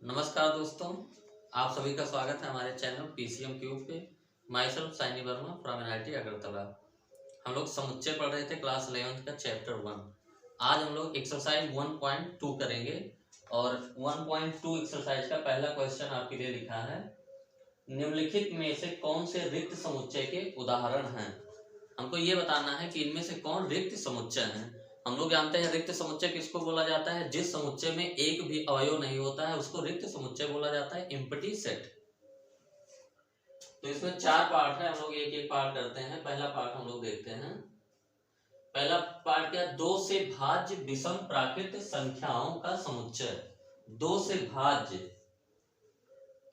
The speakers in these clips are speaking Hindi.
नमस्कार दोस्तों, आप सभी का स्वागत है हमारे चैनल पीसीएम क्यूब पे। My self Saini Verma from NIT Agartala. हम लोग समुच्चय पढ़ रहे थे क्लास 11th का चैप्टर 1। आज हम लोग एक्सरसाइज 1.2 करेंगे और 1.2 एक्सरसाइज का पहला क्वेश्चन आपके लिए लिखा है, निम्नलिखित में से कौन से रिक्त समुच्चय के उदाहरण हैं। हमको ये बताना है कि इनमें से कौन रिक्त समुच्चय हैं। हम लोग जानते हैं रिक्त समुच्चय किसको बोला जाता है, जिस समुच्चय में एक भी अवयव नहीं होता है उसको रिक्त समुच्चय बोला जाता है, एम्प्टी सेट। तो इसमें 4 पार्ट है, हम लोग एक एक पार्ट करते हैं। पहला पार्ट हम लोग देखते हैं। पहला पार्ट क्या, 2 से भाज्य विषम प्राकृत संख्याओं का समुच्चय। 2 से भाज्य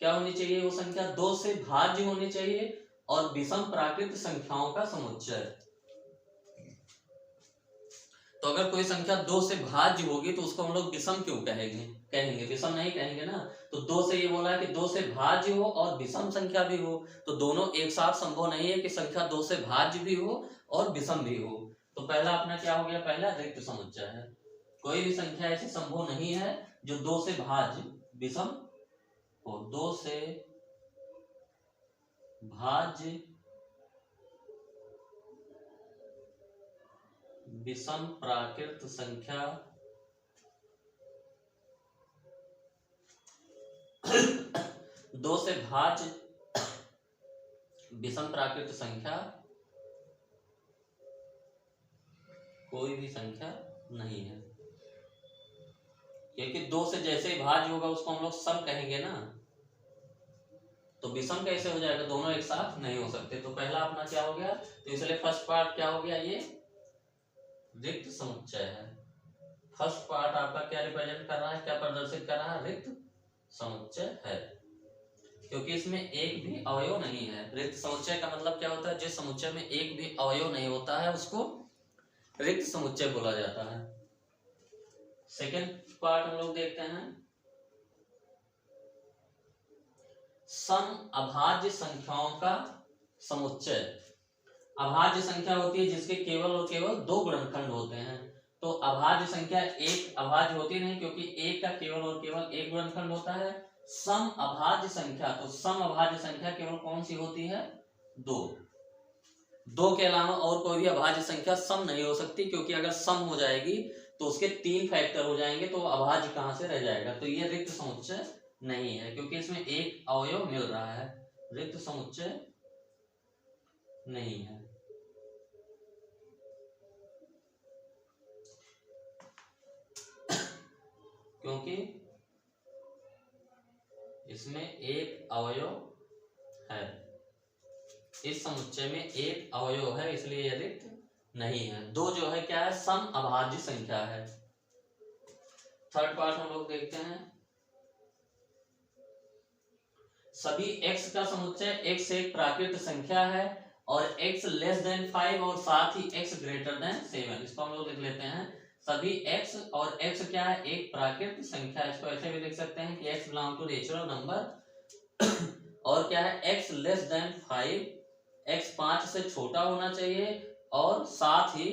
क्या होनी चाहिए, वो संख्या 2 से भाज्य होनी चाहिए और विषम प्राकृत संख्याओं का समुच्चय। तो अगर कोई संख्या 2 से भाज्य होगी तो उसको हम लोग विषम क्यों कहेंगे विषम नहीं कहेंगे ना। तो 2 से ये बोला है कि 2 से भाज्य हो और विषम संख्या भी हो, तो दोनों एक साथ संभव नहीं है कि संख्या 2 से भाज्य भी हो और विषम भी हो। तो पहला अपना क्या हो गया, पहला रिक्त समुच्चय है। कोई भी संख्या ऐसी संभव नहीं है जो 2 से भाज्य विषम हो। 2 से भाज्य विषम प्राकृत संख्या 2 से भाज्य विषम प्राकृत संख्या कोई भी संख्या नहीं है, क्योंकि 2 से जैसे ही भाज्य होगा उसको हम लोग सम कहेंगे ना। तो विषम कैसे हो जाएगा, दोनों एक साथ नहीं हो सकते। तो पहला अपना क्या हो गया, तो इसलिए फर्स्ट पार्ट क्या हो गया, ये रिक्त समुच्चय है। फर्स्ट पार्ट आपका क्या रिप्रेजेंट कर रहा है, क्या प्रदर्शित कर रहा है, रिक्त समुच्चय है, क्योंकि इसमें एक भी अवयव नहीं है। रिक्त समुच्चय का मतलब क्या होता है, जिस समुच्चय में एक भी अवयव नहीं होता है उसको रिक्त समुच्चय बोला जाता है। सेकेंड पार्ट हम लोग देखते हैं, सम अभाज्य संख्याओं का समुच्चय। अभाज्य संख्या होती है जिसके केवल और केवल 2 गुणनखंड होते हैं। तो अभाज्य संख्या एक अभाज्य होती नहीं, क्योंकि एक का केवल और केवल एक गुणनखंड होता है। सम अभाज्य संख्या, तो सम अभाज्य संख्या केवल कौन सी होती है, 2 के अलावा और कोई भी अभाज्य संख्या सम नहीं हो सकती, क्योंकि अगर सम हो जाएगी तो उसके 3 फैक्टर हो जाएंगे, तो अभाज्य कहां से रह जाएगा। तो ये रिक्त समुच्चय नहीं है, क्योंकि इसमें एक अवयव मिल रहा है, रिक्त समुच्चय नहीं है। क्योंकि इसमें एक अवयव है, इस समुच्चय में एक अवयव है, इसलिए यह रिक्त नहीं है। 2 जो है क्या है, सम अभाज्य संख्या है। थर्ड पार्ट हम लोग देखते हैं, सभी x का समुच्चय x एक प्राकृत संख्या है और x लेस देन 5 और साथ ही x ग्रेटर देन 7। इसको हम लोग लिख लेते हैं, सभी x और x क्या है, एक प्राकृत संख्या। इसको ऐसे भी लिख सकते हैं कि x belong to natural number और क्या है, x लेस देन 5, x 5 से छोटा होना चाहिए और साथ ही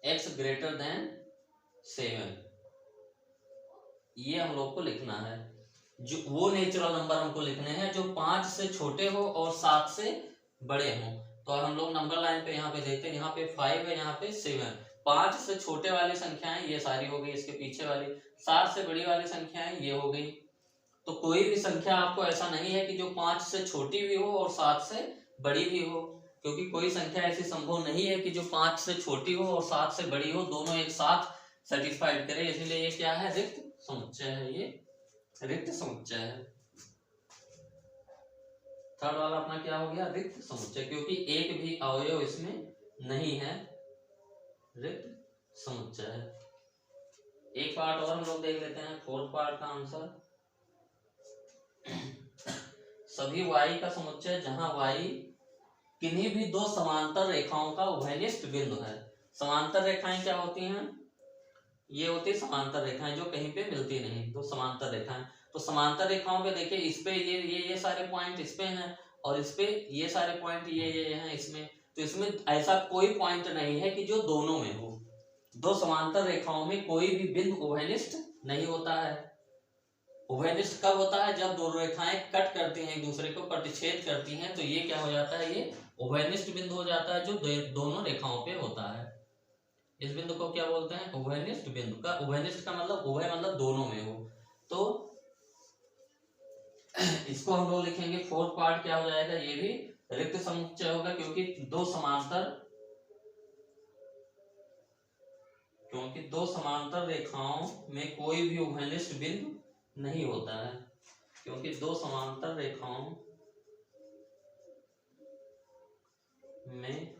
x ग्रेटर देन 7। ये हम लोग को लिखना है। जो वो नेचुरल नंबर हमको लिखने हैं जो 5 से छोटे हो और 7 से बड़े हो। तो हम लोग नंबर लाइन पे यहाँ पे देखते हैं, यहाँ पे 5 है, यहाँ पे 7। 5 से छोटे वाली संख्याएं ये सारी हो गई, इसके पीछे वाली 7 से बड़ी वाली संख्याएं ये हो गई। तो कोई भी संख्या आपको ऐसा नहीं है कि जो 5 से छोटी भी हो और 7 से बड़ी भी हो, क्योंकि कोई संख्या ऐसी संभव नहीं है कि जो 5 से छोटी हो और 7 से बड़ी हो, दोनों एक साथ सेटिस्फाइड करे। इसलिए ये क्या है, रिक्त समुच्चय है, ये रिक्त समुच्चय है। थर्ड वाला अपना क्या हो गया, रिक्त समुच्चय, क्योंकि एक भी अवयव इसमें नहीं है, रिक्त समुच्चय है। एक पार्ट और हम लोग देख लेते हैं, फोर्थ पार्ट का आंसर, सभी y का समुच्चय जहां y किन्हीं भी 2 समांतर रेखाओं का उभयनिष्ठ बिंदु है। समांतर रेखाएं क्या होती हैं, ये होती है समांतर रेखाएं जो कहीं पे मिलती नहीं, तो समांतर रेखाएं। तो समांतर रेखाओं पे देखिए, इस पे ये सारे पॉइंट इस पे हैं और इस पे ये सारे पॉइंट ये हैं इसमें। तो इसमें ऐसा कोई पॉइंट नहीं है कि जो दोनों में हो। 2 समांतर रेखाओं में कोई भी बिंदु उभयनिष्ठ नहीं होता है। उभयनिष्ठ कब होता है? जब दो रेखाएं कट करती हैं, एक दूसरे को प्रतिच्छेद करती हैं, तो ये क्या हो जाता है? ये उभयनिष्ठ बिंदु हो जाता है, जो दोनों रेखाओं पे होता है। इस बिंदु को क्या बोलते हैं? उभयनिष्ठ बिंदु। का उभयनिष्ठ का मतलब उभय मतलब दोनों में हो। तो इसको हम लोग लिखेंगे, फोर्थ पार्ट क्या हो जाएगा? ये भी रिक्त समुच्चय होगा, क्योंकि दो समांतर रेखाओं में कोई भी उभयनिष्ठ बिंदु नहीं होता है। क्योंकि दो समांतर रेखाओं में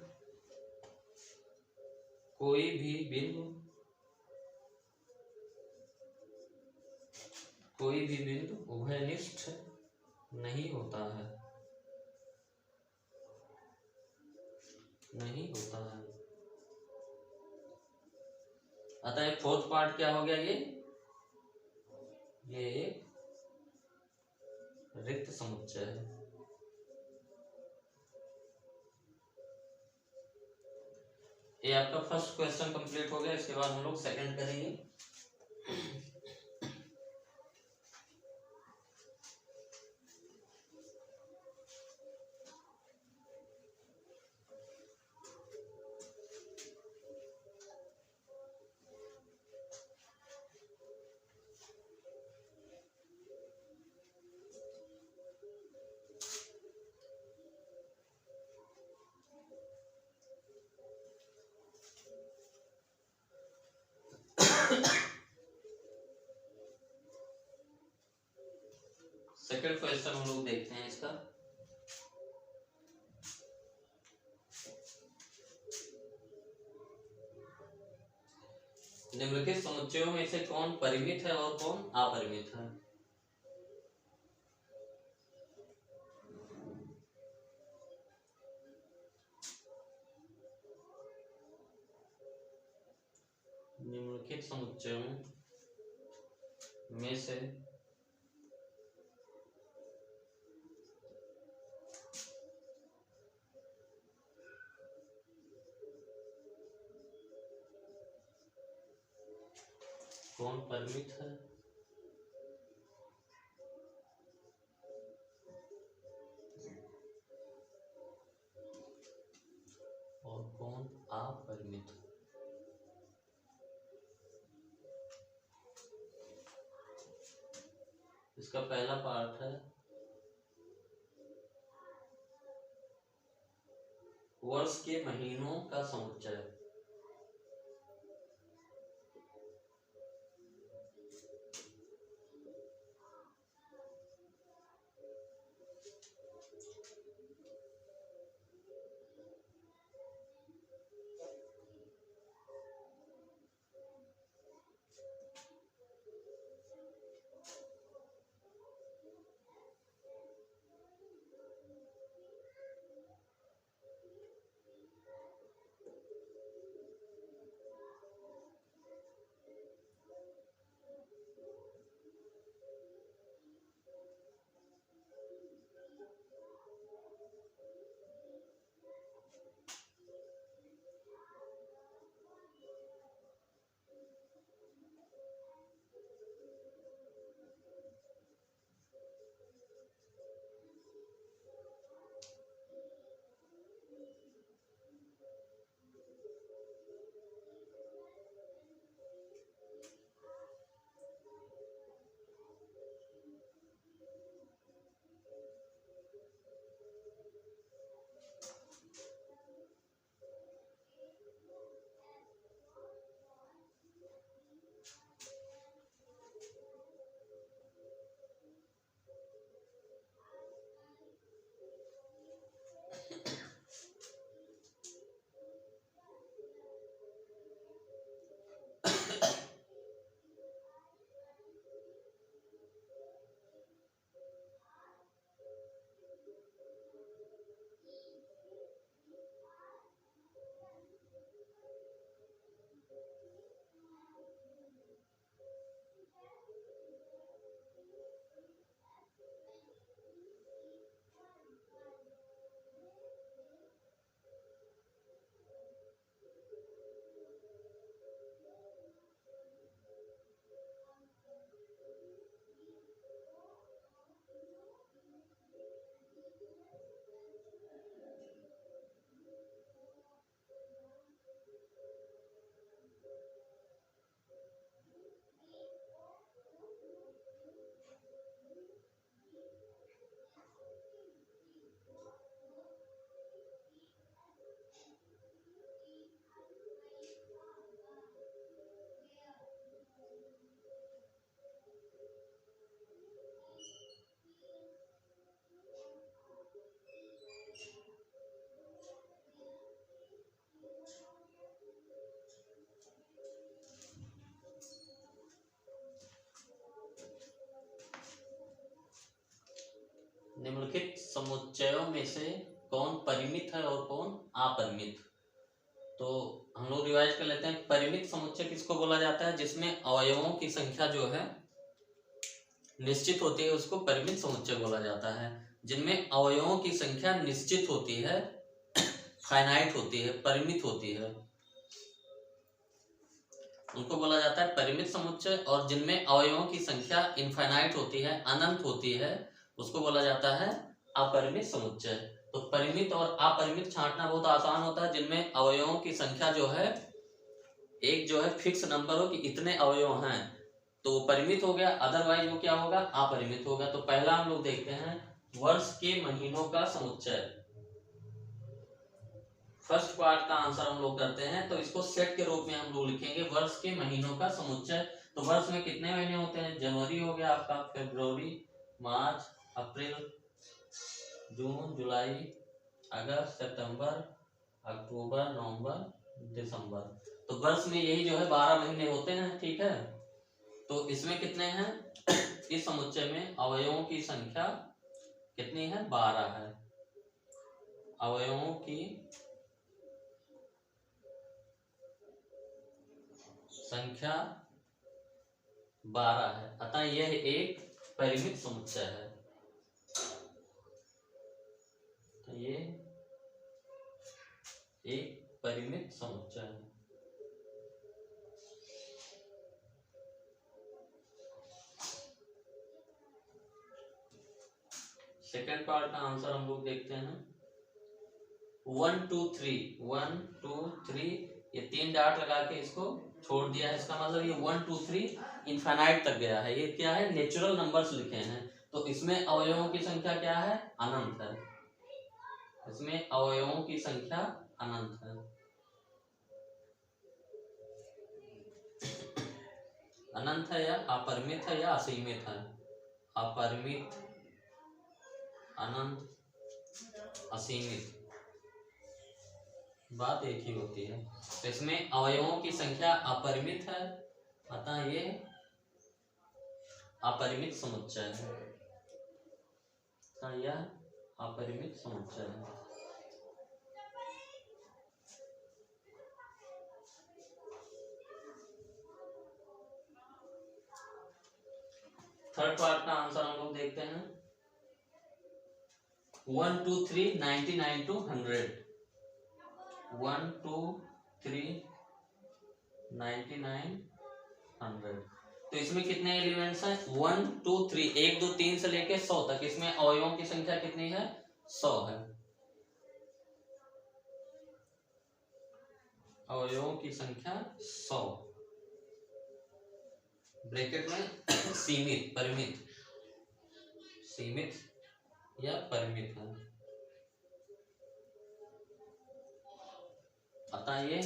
कोई भी बिंदु उभयनिष्ठ नहीं होता है, नहीं होता है। अतः फोर्थ पार्ट क्या हो गया? ये एक रिक्त समुच्चय है। ये आपका फर्स्ट क्वेश्चन कंप्लीट हो गया। इसके बाद हम लोग सेकंड करेंगे। सेकंड क्वेश्चन हम लोग देखते हैं इसका। निम्नलिखित समुच्चयों में से कौन परिमित है और कौन अपरिमित है? निम्नलिखित समुच्चयों में से कौन परिमित है और कौन अपरिमित? इसका पहला पार्ट है वर्ष के महीनों का समुच्चय। निम्नलिखित समुच्चयों में से कौन परिमित है और कौन अपरिमित। तो हम लोग रिवाइज कर लेते हैं। परिमित समुच्चय किसको बोला जाता है, जिसमें अवयवों की संख्या जो है निश्चित होती है, उसको परिमित समुच्चय बोला जाता है। जिनमें अवयवों की संख्या निश्चित होती है, फाइनाइट होती है, परिमित होती है, उनको बोला जाता है परिमित समुच्चय। और जिनमें अवयवों की संख्या इनफाइनाइट होती है, अनंत होती है, उसको बोला जाता है अपरिमित समुच्चय। तो परिमित और अपरिमित छांटना बहुत आसान होता है। जिनमें अवयवों की संख्या जो है एक जो है फिक्स नंबर हो कि इतने अवयव हैं, तो वो परिमित हो गया, अदरवाइज वो क्या होगा, अपरिमित होगा। तो पहला हम लोग देखते हैं वर्ष के महीनों का समुच्चय। फर्स्ट पार्ट का आंसर हम लोग करते हैं, तो इसको सेट के रूप में हम लोग लिखेंगे वर्ष के महीनों का समुच्चय। तो वर्ष में कितने महीने होते हैं, जनवरी हो गया आपका, फरवरी, मार्च, अप्रैल, जून, जुलाई, अगस्त, सितंबर, अक्टूबर, नवंबर, दिसंबर। तो वर्ष में यही जो है 12 महीने होते हैं, ठीक है। तो इसमें कितने हैं, इस समुच्चय में अवयवों की संख्या कितनी है, 12 है। अवयवों की संख्या 12 है, अतः यह एक परिमित समुच्चय है। तो ये एक परिमित समुच्चय है। सेकेंड पार्ट का आंसर हम लोग देखते हैं 1 2 3 1 2 3, ये 3 डॉट लगा के इसको छोड़ दिया है, इसका मतलब ये 1 2 3 इनफाइनाइट तक गया है। ये क्या है, नेचुरल नंबर्स लिखे हैं। तो इसमें अवयवों की संख्या क्या है, अनंत है। इसमें अवयवों की संख्या अनंत है। अनंत है या अपरिमित है या असीमित है, अपरिमित, अनंत, असीमित, बात एक ही होती है। तो इसमें अवयवों की संख्या अपरिमित है, अतः ये अपरिमित समुच्चय है। अतः यह अपरिमित समुच्चय है। थर्ड पार्ट का आंसर हम लोग देखते हैं 1 2 3 99 to 100। 1 2 3 99 100। तो इसमें कितने एलिमेंट्स हैं, 1 2 3, 1 2 3 से लेके 100 तक। इसमें अवयवों की संख्या कितनी है, 100 है। अवयवों की संख्या 100, ब्रैकेट में सीमित, परिमित, सीमित या परिमित है, अतः ये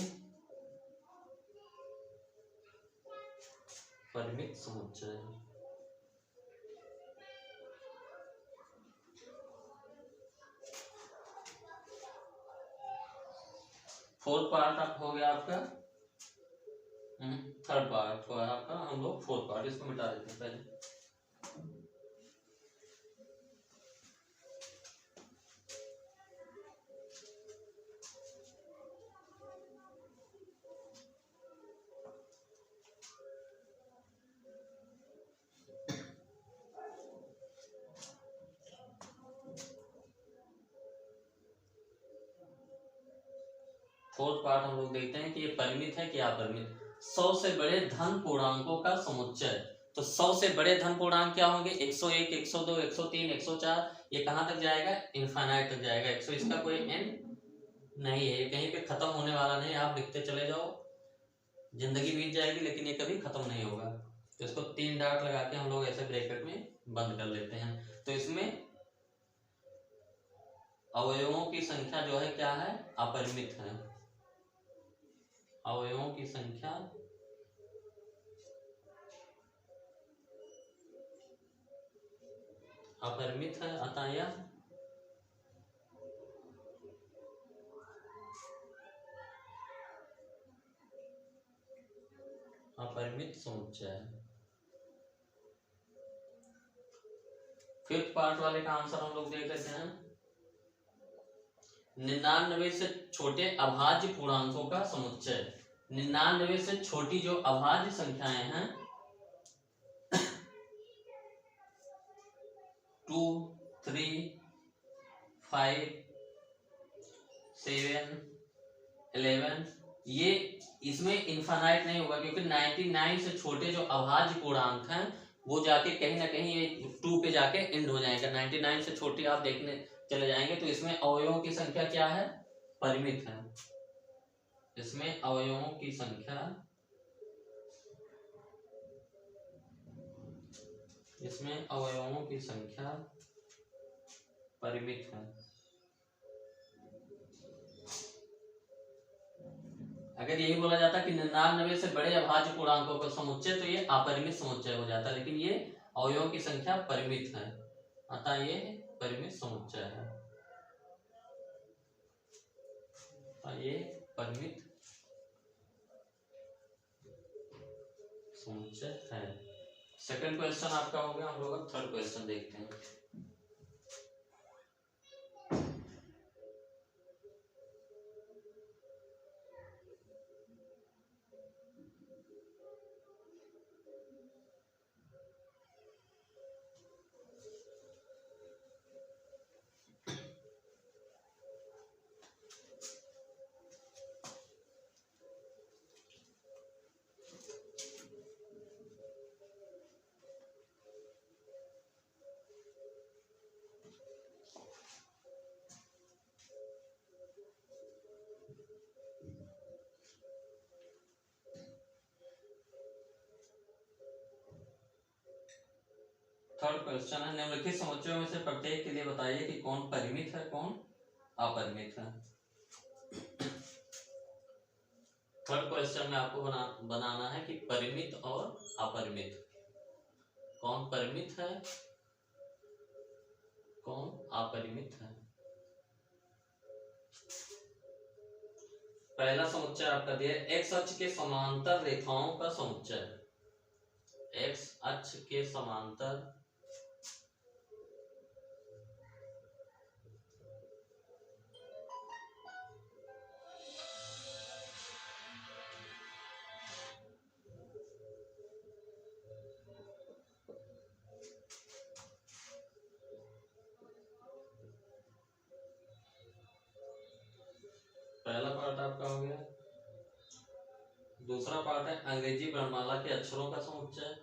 परिमित समुच्चय है। फोर्थ पार्ट हो गया आपका, थर्ड पार्ट हो गया आपका, हम लोग फोर्थ पार्ट इसको मिटा देते हैं पहले। फोर्थ पार्ट हम लोग देखते हैं कि ये परिमित है कि अपरिमित। 100 से बड़े धन पूर्णांकों का समुच्चय। तो 100 से बड़े धन पूर्णांक क्या होंगे, 101, 102, 103, 104, ये कहां तक जाएगा, इनफाइनाइट तक जाएगा। 100 इसका कोई एंड नहीं है, ये कहीं पे खत्म होने वाला नहीं। आप लिखते चले जाओ, जिंदगी बीत जाएगी लेकिन ये कभी खत्म नहीं होगा। तो इसको 3 डॉट लगा के हम लोग ऐसे ब्रैकेट में बंद कर लेते हैं। तो इसमें अवयवों की संख्या जो है क्या है, अपरिमित है। अवयवों की संख्या अपरिमित है, अतः यह अपरिमित समुच्चय है। फिफ्थ पार्ट वाले का आंसर हम लोग देख लेते हैं। 99 से छोटे अभाज्य पूर्णांकों का समुच्चय। 99 से छोटी जो अभाज्य संख्याएं हैं 2, 3, 5, 7, 11, ये इसमें इनफाइनाइट नहीं होगा, क्योंकि 99 से छोटे जो अभाज्य पूर्णांक हैं वो जाके कहीं ना कहीं ये 2 पे जाके एंड हो जाएगा। 99 से छोटी आप देखने चले जाएंगे तो इसमें अवयवों की संख्या क्या है? परिमित है। इसमें अवयवों की संख्या परिमित है। अगर यही बोला जाता कि 99 से बड़े अभाज्य पूर्णांकों का समुच्चय तो ये अपरिमित समुच्चय हो जाता, लेकिन ये अवयवों की संख्या परिमित है, अतः ये परिमित समुच्चय है। ये परिमित समुच्चय है। सेकंड क्वेश्चन आपका हो गया। हम लोग अब थर्ड क्वेश्चन देखते हैं। थर्ड क्वेश्चन है, निम्नलिखित समुच्चयों में से प्रत्येक के लिए बताइए कि कौन परिमित है कौन अपरिमित है। थर्ड क्वेश्चन में आपको बनाना है कि परिमित और अपरिमित, कौन परिमित है कौन अपरिमित है। पहला समुच्चय आपका दिया एक्स अक्ष के समांतर रेखाओं का समुच्चय। एक्स अक्ष के समांतर पहला पार्ट आपका हो गया। दूसरा पार्ट है अंग्रेजी वर्णमाला के अक्षरों का समुच्चय।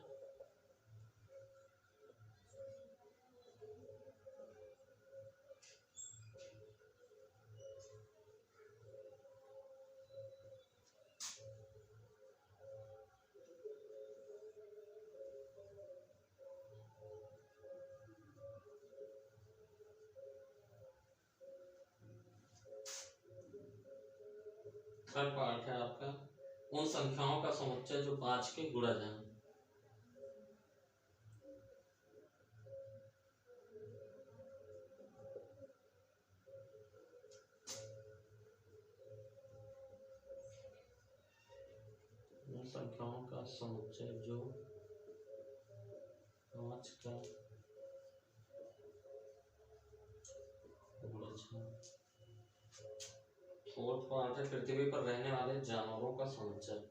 थर्ड पार्ट है आपका उन संख्याओं का समुच्चय जो 5 के गुणज हैं। उन संख्याओं का समुच्चय जो 5 का गुणज है। फोर्थ पार्ट है पृथ्वी पर रहने वाले जानवरों का समुच्चय।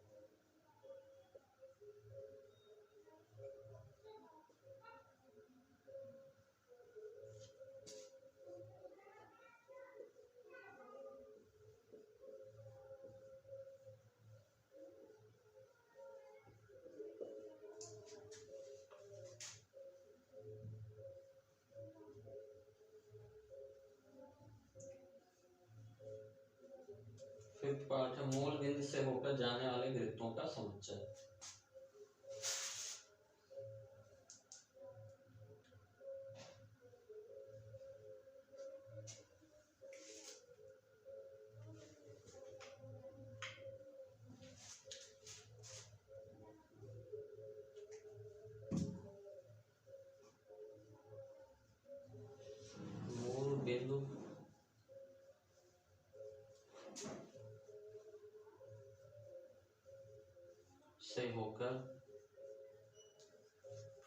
फिफ्थ पार्ट है मूल बिंदु से होकर जाने वाले वृत्तों का समुच्चय। मूल बिंदु से होकर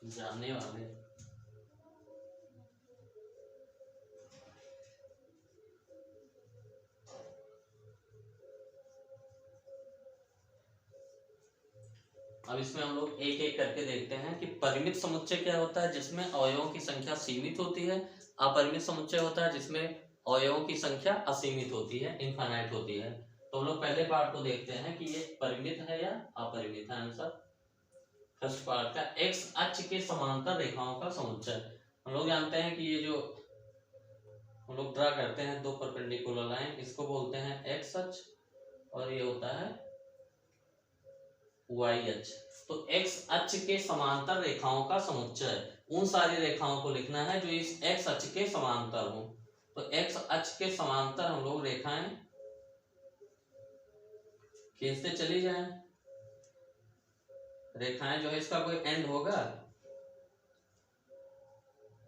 जाने वाले अब इसमें हम लोग एक एक करके देखते हैं कि परिमित समुच्चय क्या होता है, जिसमें अवयवों की संख्या सीमित होती है। अपरिमित समुच्चय होता है जिसमें अवयवों की संख्या असीमित होती है, इनफाइनाइट होती है। तो हम लोग पहले पार्ट को देखते हैं कि ये परिमित है या अपरिमित है। आंसर फर्स्ट पार्ट का, एक्स अक्ष के समांतर रेखाओं का समुच्चय। हम लोग जानते हैं कि ये जो हम लोग ड्रा करते हैं दो परपेंडिकुलर लाइन, इसको बोलते हैं एक्स अक्ष और ये होता है वाई अक्ष। तो एक्स अक्ष के समांतर रेखाओं का समुच्चय, उन सारी रेखाओं को लिखना है जो इस एक्स अक्ष के समांतर हो। तो एक्स अक्ष के समांतर हम लोग रेखाएं खींचते चली जाएं। रेखाएं जो है इसका कोई एंड होगा,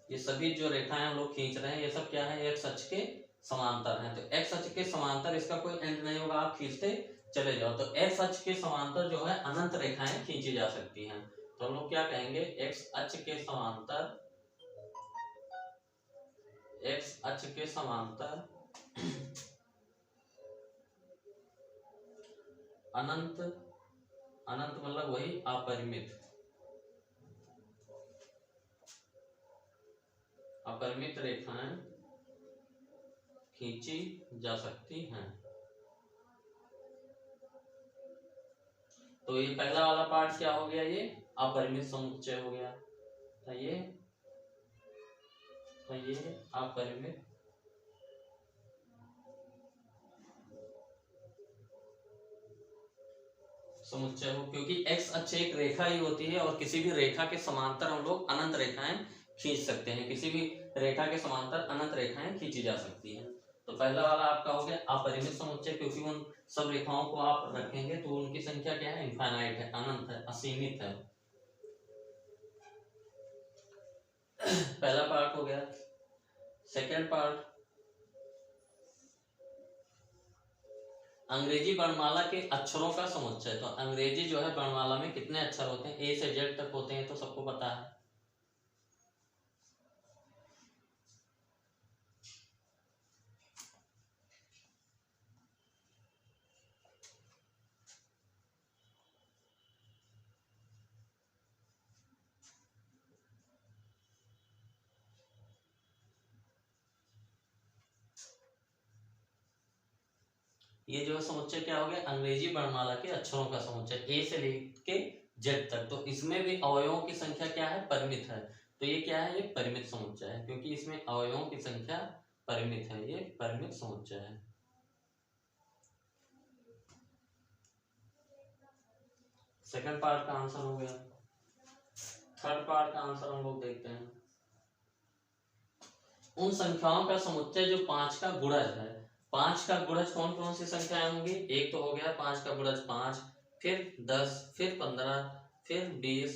ये सभी जो रेखाएं हम लोग खींच रहे हैं ये सब क्या है, एक्स अक्ष के समांतर हैं। तो एक्स अक्ष के समांतर इसका कोई एंड नहीं होगा, आप खींचते चले जाओ। तो एक्स अक्ष के समांतर जो है अनंत रेखाएं खींची जा सकती हैं। तो हम लोग क्या कहेंगे, एक्स अक्ष के समांतर, एक्स अक्ष के समांतर अनंत, अनंत मतलब वही अपरिमित, अपरिमित रेखाएं खींची जा सकती हैं। तो ये पहला वाला पार्ट क्या हो गया, ये अपरिमित समुच्चय हो गया। तो ये अपरिमित समुच्चय हो, क्योंकि एक्स अक्ष एक रेखा ही होती है और किसी भी रेखा के समांतर हम लोग अनंत रेखाएं खींच सकते हैं। किसी भी रेखा के समांतर अनंत रेखाएं खींची जा सकती हैं। तो पहला वाला आपका हो गया अपरिमित समुच्चय, क्योंकि उन सब रेखाओं को आप रखेंगे तो उनकी संख्या क्या है, इनफाइनाइट है, अनंत है, असीमित है। पहला पार्ट हो गया। सेकेंड पार्ट, अंग्रेजी वर्णमाला के अक्षरों का समुच्चय। तो अंग्रेजी जो है वर्णमाला में कितने अक्षर होते हैं, ए से जेड तक होते हैं, तो सबको पता है। ये जो है समुच्चय क्या हो गया, अंग्रेजी वर्णमाला के अक्षरों का समुच्चय, ए से लेके जेड तक। तो इसमें भी अवयवों की संख्या क्या है, परिमित है। तो ये क्या है, ये परिमित समुच्चय है, क्योंकि इसमें अवयवों की संख्या परिमित है, ये परिमित समुच्चय है। सेकंड पार्ट का आंसर हो गया। थर्ड पार्ट का आंसर हम लोग देखते हैं। उन संख्याओं का समुच्चय जो 5 का गुणज है। 5 का गुणज कौन कौन सी संख्याएं होंगी, एक तो हो गया 5 का गुणज 5, फिर 10, फिर 15, फिर 20,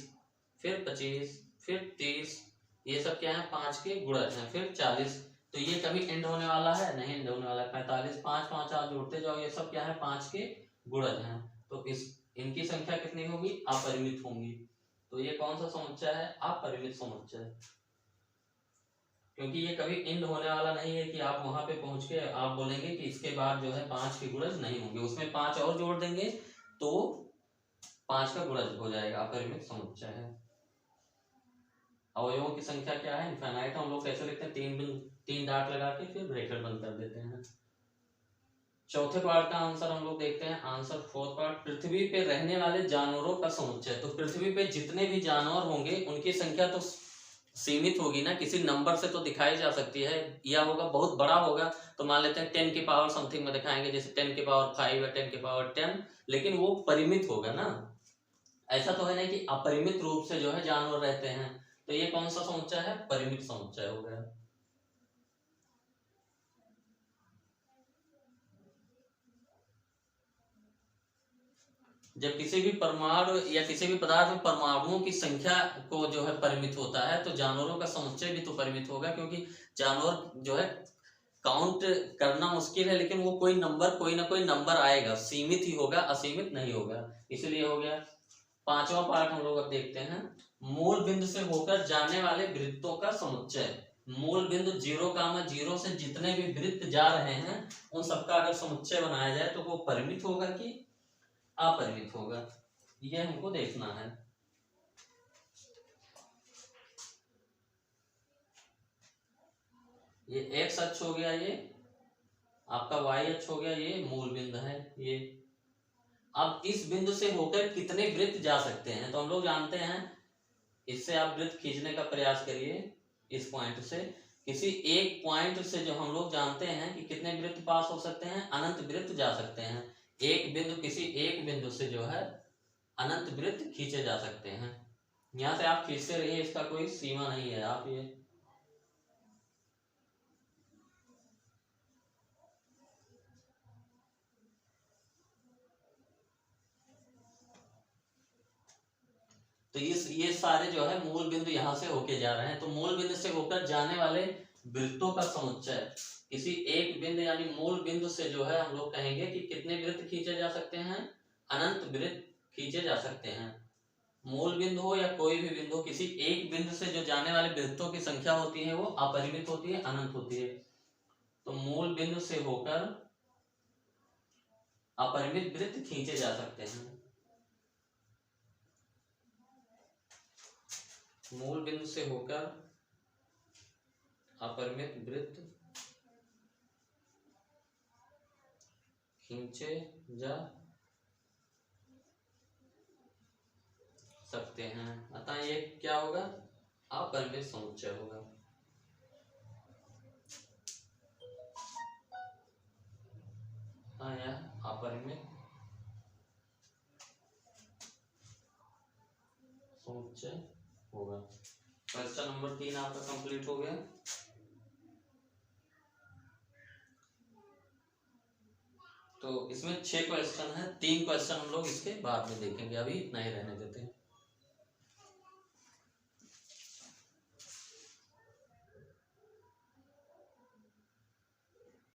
फिर 25, फिर 30, ये सब क्या है, 5 के गुणज हैं। फिर 40, तो ये कभी एंड होने वाला है, नहीं एंड होने वाला है। 45, 5 5 आप जोड़ते जाओ, ये सब क्या है, 5 के गुणज हैं। तो इनकी संख्या कितनी होगी, अपरिमित होंगी। तो ये कौन सा समुच्चय है, अपरिमित समुच्चय, क्योंकि ये कभी एंड होने वाला नहीं है कि आप वहां पे पहुंच के आप बोलेंगे कि इसके बाद जो है 5 के गुणज नहीं होंगे, उसमें 5 और जोड़ देंगे तो 5 का गुणज हो जाएगा, अपरिमित समुच्चय है। अवयवों की संख्या क्या है, इनफाइनाइट। हम लोग कैसे लिखते हैं, 3 डाट लगा के फिर ब्रैकेट बंद कर देते हैं। चौथे पार्ट का आंसर हम लोग देखते हैं। आंसर फोर्थ पार्ट, पृथ्वी पे रहने वाले जानवरों का समुच्चय। तो पृथ्वी पे जितने भी जानवर होंगे उनकी संख्या तो सीमित होगी ना, किसी नंबर से तो दिखाई जा सकती है, या होगा बहुत बड़ा होगा तो मान लेते हैं 10 की पावर समथिंग में दिखाएंगे, जैसे 10 की पावर 5 या 10 की पावर 10, लेकिन वो परिमित होगा ना। ऐसा तो है नहीं कि अपरिमित रूप से जो है जानवर रहते हैं। तो ये कौन सा समुच्चय है, परिमित समुच्चय हो गया। जब किसी भी परमाणु या किसी भी पदार्थ में परमाणुओं की संख्या को जो है परिमित होता है, तो जानवरों का समुच्चय भी तो परिमित होगा, क्योंकि जानवर जो है काउंट करना मुश्किल है, लेकिन वो कोई ना कोई नंबर आएगा, सीमित ही होगा, असीमित नहीं होगा, इसलिए हो गया। पांचवा पार्ट हम लोग अब देखते हैं, मूल बिंदु से होकर जाने वाले वृत्तों का समुच्चय। मूल बिंदु 0, 0 से जितने भी वृत्त जा रहे हैं उन सबका अगर समुच्चय बनाया जाए तो वो परिमित होगा कि अपरिमित होगा। ये हमको देखना है। ये एक्स अक्ष हो गया, ये आपका वाई अक्ष हो गया, ये मूल बिंदु है ये। अब इस बिंदु से होकर कितने वृत्त जा सकते हैं, तो हम लोग जानते हैं, इससे आप वृत्त खींचने का प्रयास करिए। इस पॉइंट से किसी एक पॉइंट से जो हम लोग जानते हैं कि कितने वृत्त पास हो सकते हैं, अनंत वृत्त जा सकते हैं। एक बिंदु, किसी एक बिंदु से जो है अनंत वृत्त खींचे जा सकते हैं। यहां से आप खींचते रहिए, इसका कोई सीमा नहीं है। आप ये तो ये सारे जो है मूल बिंदु यहां से होके जा रहे हैं। तो मूल बिंदु से होकर जाने वाले वृत्तों का समुच्चय किसी एक बिंदु यानी मूल बिंदु से जो है हम लोग कहेंगे कि कितने वृत्त खींचे जा सकते हैं, अनंत वृत्त खींचे जा सकते हैं। मूल बिंदु हो या कोई भी बिंदु, किसी एक बिंदु से जो जाने वाले वृत्तों की संख्या होती है वो अपरिमित होती है, अनंत होती है। तो मूल बिंदु से होकर अपरिमित वृत्त खींचे जा सकते हैं। मूल बिंदु से होकर अपरिमित वृत्त खींचे जा सकते हैं। अतः ये क्या होगा, अपरिमित समुच्चय होगा। यह अपरिमित समुच्चय होगा। क्वेश्चन नंबर 3 आपका कंप्लीट हो गया। तो इसमें 6 क्वेश्चन है, 3 क्वेश्चन हम लोग इसके बाद में देखेंगे, अभी इतना ही रहने देते हैं।